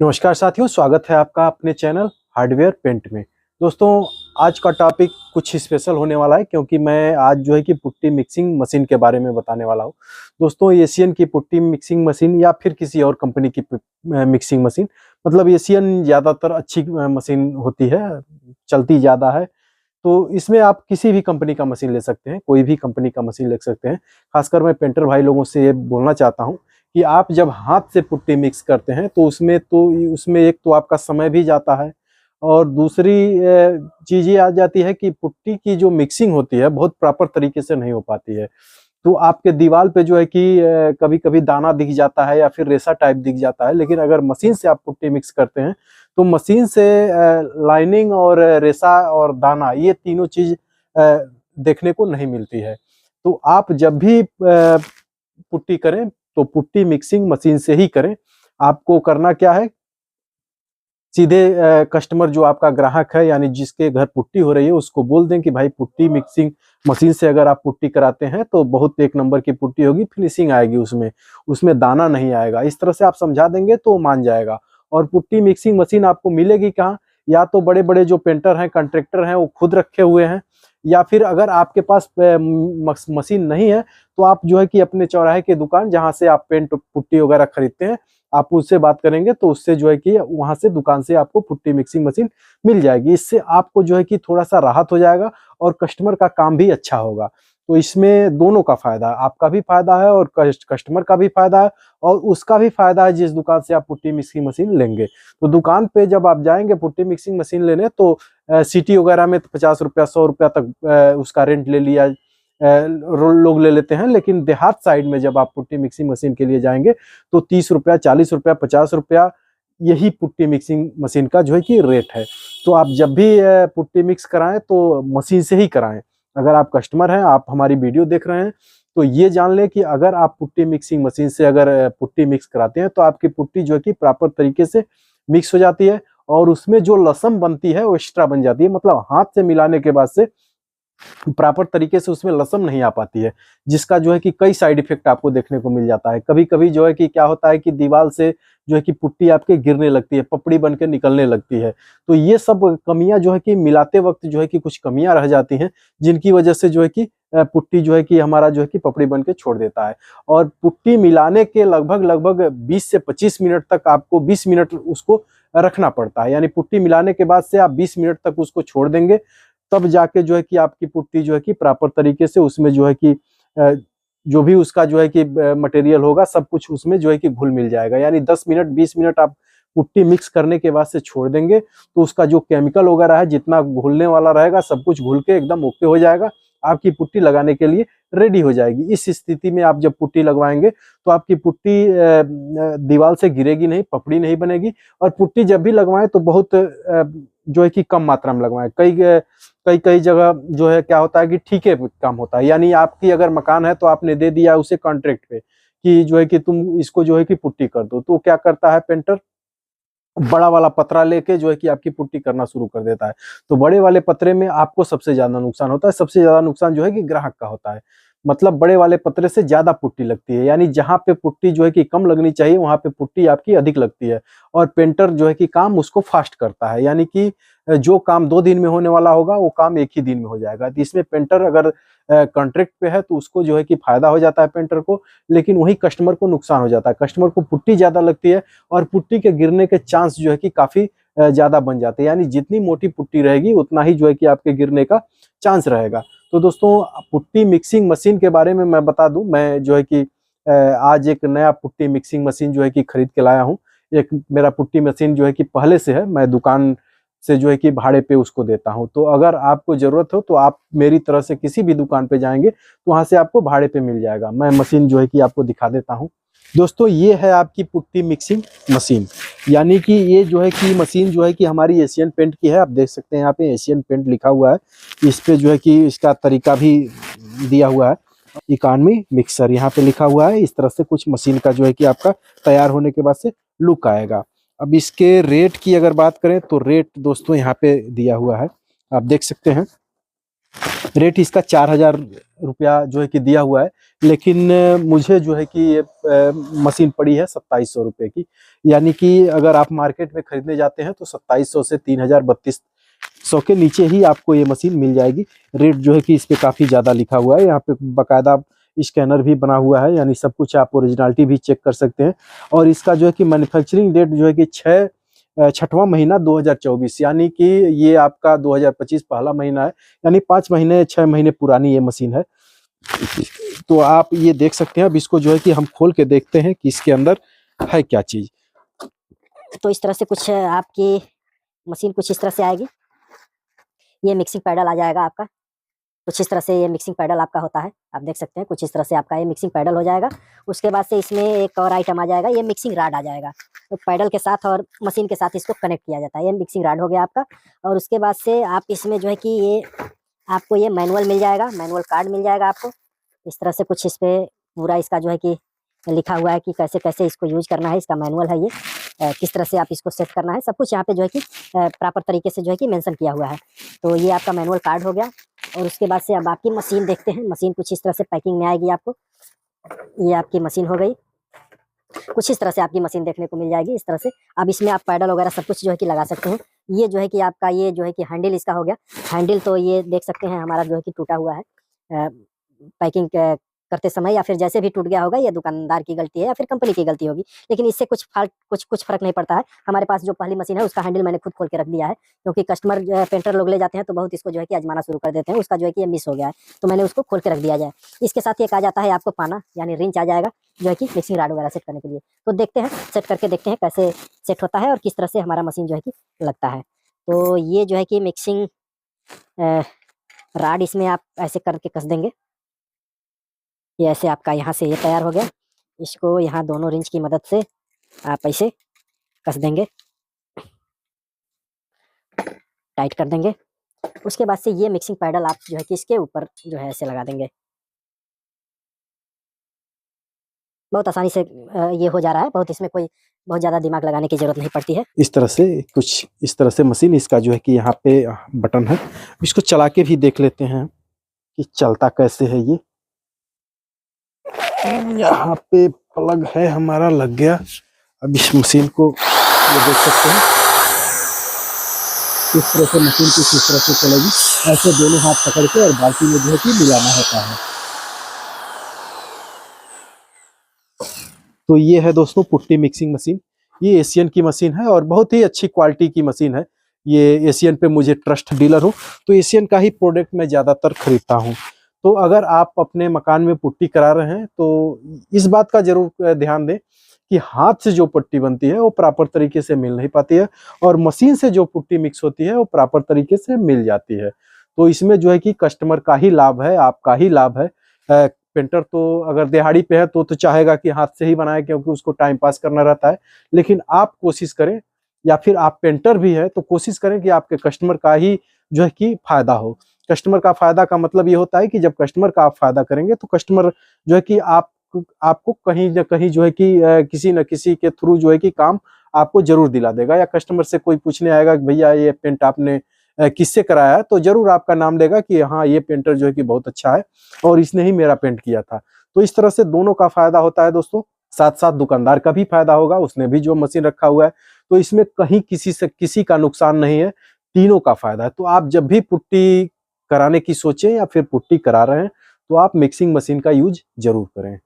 नमस्कार साथियों, स्वागत है आपका अपने चैनल हार्डवेयर पेंट में। दोस्तों, आज का टॉपिक कुछ स्पेशल होने वाला है क्योंकि मैं आज जो है कि पुट्टी मिक्सिंग मशीन के बारे में बताने वाला हूं। दोस्तों, एशियन की पुट्टी मिक्सिंग मशीन या फिर किसी और कंपनी की मिक्सिंग मशीन, मतलब एशियन ज़्यादातर अच्छी मशीन होती है, चलती ज़्यादा है। तो इसमें आप किसी भी कंपनी का मशीन ले सकते हैं, कोई भी कंपनी का मशीन ले सकते हैं। खासकर मैं पेंटर भाई लोगों से ये बोलना चाहता हूँ कि आप जब हाथ से पुट्टी मिक्स करते हैं तो उसमें एक तो आपका समय भी जाता है, और दूसरी चीज़ ये आ जाती है कि पुट्टी की जो मिक्सिंग होती है बहुत प्रॉपर तरीके से नहीं हो पाती है। तो आपके दीवार पे जो है कि कभी-कभी दाना दिख जाता है या फिर रेसा टाइप दिख जाता है, लेकिन अगर मशीन से आप पुट्टी मिक्स करते हैं तो मशीन से लाइनिंग और रेसा और दाना, ये तीनों चीज़ देखने को नहीं मिलती है। तो आप जब भी पुट्टी करें तो पुट्टी मिक्सिंग मशीन से ही करें। आपको करना क्या है, सीधे कस्टमर जो आपका ग्राहक है यानी जिसके घर पुट्टी हो रही है उसको बोल दें कि भाई पुट्टी मिक्सिंग मशीन से अगर आप पुट्टी कराते हैं तो बहुत एक नंबर की पुट्टी होगी, फिनिशिंग आएगी, उसमें उसमें दाना नहीं आएगा। इस तरह से आप समझा देंगे तो मान जाएगा। और पुट्टी मिक्सिंग मशीन आपको मिलेगी कहाँ? या तो बड़े बड़े जो पेंटर हैं, कंट्रेक्टर हैं, वो खुद रखे हुए हैं, या फिर अगर आपके पास मशीन नहीं है तो आप जो है कि अपने चौराहे की दुकान जहाँ से आप पेंट पुट्टी वगैरह खरीदते हैं, आप उससे बात करेंगे तो उससे जो है कि वहां से दुकान से आपको पुट्टी मिक्सिंग मशीन मिल जाएगी। इससे आपको जो है कि थोड़ा सा राहत हो जाएगा और कस्टमर का काम भी अच्छा होगा। तो इसमें दोनों का फायदा है, आपका भी फायदा है और कस्टमर का भी फायदा है, और उसका भी फायदा है जिस दुकान से आप पुट्टी मिक्सिंग मशीन लेंगे। तो दुकान पे जब आप जाएंगे पुट्टी मिक्सिंग मशीन लेने, तो सिटी वगैरह में तो 50 रुपया 100 रुपया तक उसका रेंट ले लिया लोग ले लेते हैं, लेकिन देहात साइड में जब आप पुट्टी मिक्सिंग मशीन के लिए जाएंगे तो 30 रुपया, 40 रुपया, 50 रुपया, यही पुट्टी मिक्सिंग मशीन का जो है कि रेट है। तो आप जब भी पुट्टी मिक्स कराएं तो मशीन से ही कराएं। अगर आप कस्टमर हैं, आप हमारी वीडियो देख रहे हैं, तो ये जान लें कि अगर आप पुट्टी मिक्सिंग मशीन से अगर पुट्टी मिक्स कराते हैं तो आपकी पुट्टी जो है कि प्रॉपर तरीके से मिक्स हो जाती है, और उसमें जो लसम बनती है वो एक्स्ट्रा बन जाती है। मतलब हाथ से मिलाने के बाद से प्रॉपर तरीके से उसमें लसम नहीं आ पाती है, जिसका जो है कि कई साइड इफेक्ट आपको देखने को मिल जाता है। कभी-कभी जो है कि क्या होता है कि दीवार से जो है कि पुट्टी आपके गिरने लगती है, पपड़ी बन के निकलने लगती है। तो ये सब कमियां जो है कि मिलाते वक्त जो है कि कुछ कमियां रह जाती हैं, जिनकी वजह से जो है कि पुट्टी जो है कि हमारा जो है कि पपड़ी बन के छोड़ देता है। और पुट्टी मिलाने के लगभग 20 से 25 मिनट तक आपको 20 मिनट उसको रखना पड़ता है। यानी पुट्टी मिलाने के बाद से आप 20 मिनट तक उसको छोड़ देंगे, तब जाके जो है कि आपकी पुट्टी जो है कि प्रॉपर तरीके से उसमें जो है कि जो भी उसका जो है कि मटेरियल होगा सब कुछ उसमें जो है कि घुल मिल जाएगा। यानी 10 मिनट 20 मिनट आप पुट्टी मिक्स करने के बाद से छोड़ देंगे तो उसका जो केमिकल वगैरह है, जितना घुलने वाला रहेगा, सब कुछ घुल के एकदम ओके हो जाएगा, आपकी पुट्टी लगाने के लिए रेडी हो जाएगी। इस स्थिति में आप जब पुट्टी लगवाएंगे तो आपकी पुट्टी दीवार से गिरेगी नहीं, पपड़ी नहीं बनेगी। और पुट्टी जब भी लगवाएं तो बहुत जो है कि कम मात्रा में लगवाएं। कई कई जगह जो है क्या होता है कि ठीके पे काम होता है, यानी आपकी अगर मकान है तो आपने दे दिया उसे कॉन्ट्रैक्ट पे कि जो है कि तुम इसको जो है कि पुट्टी कर दो, तो क्या करता है पेंटर, बड़ा वाला पतरा लेके जो है कि आपकी पुट्टी करना शुरू कर देता है। तो बड़े वाले पतरे में आपको सबसे ज्यादा नुकसान होता है, सबसे ज्यादा नुकसान जो है कि ग्राहक का होता है। मतलब बड़े वाले पतरे से ज्यादा पुट्टी लगती है, यानी जहां पे पुट्टी जो है कि कम लगनी चाहिए वहां पे पुट्टी आपकी अधिक लगती है। और पेंटर जो है कि काम उसको फास्ट करता है, यानी कि जो काम 2 दिन में होने वाला होगा वो काम 1 ही दिन में हो जाएगा। तो इसमें पेंटर अगर कॉन्ट्रैक्ट पे है तो उसको जो है कि फायदा हो जाता है पेंटर को, लेकिन वही कस्टमर को नुकसान हो जाता है। कस्टमर को पुट्टी ज्यादा लगती है और पुट्टी के गिरने के चांस जो है कि काफी ज्यादा बन जाते हैं, यानी जितनी मोटी पुट्टी रहेगी उतना ही जो है कि आपके गिरने का चांस रहेगा। तो दोस्तों, पुट्टी मिक्सिंग मशीन के बारे में मैं बता दूं, मैं जो है कि आज एक नया पुट्टी मिक्सिंग मशीन जो है कि खरीद के लाया हूं। एक मेरा पुट्टी मशीन जो है कि पहले से है, मैं दुकान से जो है कि भाड़े पे उसको देता हूं। तो अगर आपको जरूरत हो तो आप मेरी तरह से किसी भी दुकान पे जाएंगे तो वहां से आपको भाड़े पे मिल जाएगा। मैं मशीन जो है कि आपको दिखा देता हूं। दोस्तों, ये है आपकी पुट्टी मिक्सिंग मशीन, यानी कि ये जो है कि मशीन जो है कि हमारी एशियन पेंट की है। आप देख सकते हैं यहाँ पे एशियन पेंट लिखा हुआ है, इस पे जो है कि इसका तरीका भी दिया हुआ है, इकॉनमी मिक्सर यहाँ पे लिखा हुआ है। इस तरह से कुछ मशीन का जो है कि आपका तैयार होने के बाद से लुक आएगा। अब इसके रेट की अगर बात करें तो रेट दोस्तों यहाँ पे दिया हुआ है, आप देख सकते हैं। रेट इसका 4000 रुपया जो है कि दिया हुआ है, लेकिन मुझे जो है कि ये मशीन पड़ी है 2700 रुपये की। यानी कि अगर आप मार्केट में खरीदने जाते हैं तो 2700 से 3200 के नीचे ही आपको ये मशीन मिल जाएगी। रेट जो है कि इस पे काफ़ी ज़्यादा लिखा हुआ है, यहाँ पे बाकायदा स्कैनर भी बना हुआ है, यानी सब कुछ आप ओरिजिनलिटी भी चेक कर सकते हैं। और इसका जो है कि मैन्युफैक्चरिंग डेट जो है कि 6वां महीना 2024, यानी कि ये आपका 2025 पहला महीना है, यानी 5 महीने 6 महीने पुरानी ये मशीन है। तो आप ये देख सकते हैं। अब इसको जो है कि हम खोल के देखते हैं कि इसके अंदर है क्या चीज़। तो इस तरह से कुछ आपकी मशीन कुछ इस तरह से आएगी। ये मिक्सिंग पैडल आ जाएगा आपका, कुछ इस तरह से ये मिक्सिंग पैडल आपका होता है, आप देख सकते हैं। कुछ इस तरह से आपका ये मिक्सिंग पैडल हो जाएगा। उसके बाद से इसमें एक और आइटम आ जाएगा, ये मिक्सिंग राड आ जाएगा। तो पैडल के साथ और मशीन के साथ इसको कनेक्ट किया जाता है। ये मिक्सिंग राड हो गया आपका। और उसके बाद से आप इसमें जो है कि ये आपको ये मैनुअल मिल जाएगा, मैनुअल कार्ड मिल जाएगा आपको। इस तरह से कुछ इस पर पूरा इसका जो है कि लिखा हुआ है कि कैसे कैसे इसको यूज करना है। इसका मैनुअल है ये, किस तरह से आप इसको सेट करना है, सब कुछ यहाँ पे जो है कि प्रॉपर तरीके से जो है कि मेंशन किया हुआ है। तो ये आपका मैनुअल कार्ड हो गया। और उसके बाद से अब आपकी मशीन देखते हैं। मशीन कुछ इस तरह से पैकिंग में आएगी आपको। ये आपकी मशीन हो गई, कुछ इस तरह से आपकी मशीन देखने को मिल जाएगी इस तरह से। अब इसमें आप पैडल वगैरह सब कुछ जो है कि लगा सकते हैं। ये जो है कि आपका ये जो है कि हैंडल इसका हो गया। हैंडल तो ये देख सकते हैं हमारा जो है कि टूटा हुआ है पैकिंग करते समय, या फिर जैसे भी टूट गया होगा ये दुकानदार की गलती है या फिर कंपनी की गलती होगी, लेकिन इससे कुछ फर्क नहीं पड़ता है। हमारे पास जो पहली मशीन है उसका हैंडल मैंने खुद खोल के रख दिया है, क्योंकि कस्टमर पेंटर लोग ले जाते हैं तो बहुत इसको जो है कि आजमाना शुरू कर देते हैं। उसका जो है कि ये मिस हो गया है, तो मैंने उसको खोल के रख दिया जाए। इसके साथ एक आ जाता है आपको पाना, यानी रिंच आ जाएगा जो है कि मिक्सिंग राड वगैरह सेट करने के लिए। तो देखते हैं, सेट करके देखते हैं कैसे सेट होता है और किस तरह से हमारा मशीन जो है कि लगता है। तो ये जो है कि मिक्सिंग राड इसमें आप ऐसे करके कस देंगे। ये ऐसे आपका यहाँ से ये तैयार हो गया। इसको यहाँ दोनों रिंच की मदद से आप ऐसे कस देंगे, टाइट कर देंगे। उसके बाद से ये मिक्सिंग पैडल आप जो है कि इसके ऊपर जो है ऐसे लगा देंगे। बहुत आसानी से ये हो जा रहा है, बहुत इसमें कोई बहुत ज़्यादा दिमाग लगाने की ज़रूरत नहीं पड़ती है। इस तरह से कुछ इस तरह से मशीन, इसका जो है कि यहाँ पे बटन है, इसको चला के भी देख लेते हैं कि चलता कैसे है। ये यहाँ पे प्लग है हमारा, लग गया। अब इस मशीन को ये देख सकते हैं इस तरह से मशीन कुछ इस तरह से चलेगी। ऐसे दोनों हाथ पकड़ के और बाल्टी में जो है कि मिलाना होता है। तो ये है दोस्तों पुट्टी मिक्सिंग मशीन। ये एशियन की मशीन है और बहुत ही अच्छी क्वालिटी की मशीन है। ये एशियन पे मुझे ट्रस्ट डीलर हूँ, तो एशियन का ही प्रोडक्ट मैं ज़्यादातर खरीदता हूँ। तो अगर आप अपने मकान में पुट्टी करा रहे हैं तो इस बात का जरूर ध्यान दें कि हाथ से जो पुट्टी बनती है वो प्रॉपर तरीके से मिल नहीं पाती है, और मशीन से जो पुट्टी मिक्स होती है वो प्रॉपर तरीके से मिल जाती है। तो इसमें जो है कि कस्टमर का ही लाभ है, आपका ही लाभ है। पेंटर तो अगर दिहाड़ी पे है तो चाहेगा कि हाथ से ही बनाए, क्योंकि उसको टाइम पास करना रहता है। लेकिन आप कोशिश करें, या फिर आप पेंटर भी है तो कोशिश करें कि आपके कस्टमर का ही जो है कि फायदा हो। कस्टमर का फायदा का मतलब ये होता है कि जब कस्टमर का आप फायदा करेंगे तो कस्टमर जो है कि आपको कहीं ना कहीं जो है कि किसी न किसी के थ्रू जो है कि काम आपको जरूर दिला देगा। या कस्टमर से कोई पूछने आएगा कि भैया ये पेंट आपने किससे कराया है, तो जरूर आपका नाम लेगा कि हाँ ये पेंटर जो है कि बहुत अच्छा है और इसने ही मेरा पेंट किया था। तो इस तरह से दोनों का फायदा होता है दोस्तों। साथ साथ दुकानदार का भी फायदा होगा, उसने भी जो मशीन रखा हुआ है। तो इसमें कहीं किसी का नुकसान नहीं है, तीनों का फायदा है। तो आप जब भी पुट्टी कराने की सोचें या फिर पुट्टी करा रहे हैं तो आप मिक्सिंग मशीन का यूज जरूर करें।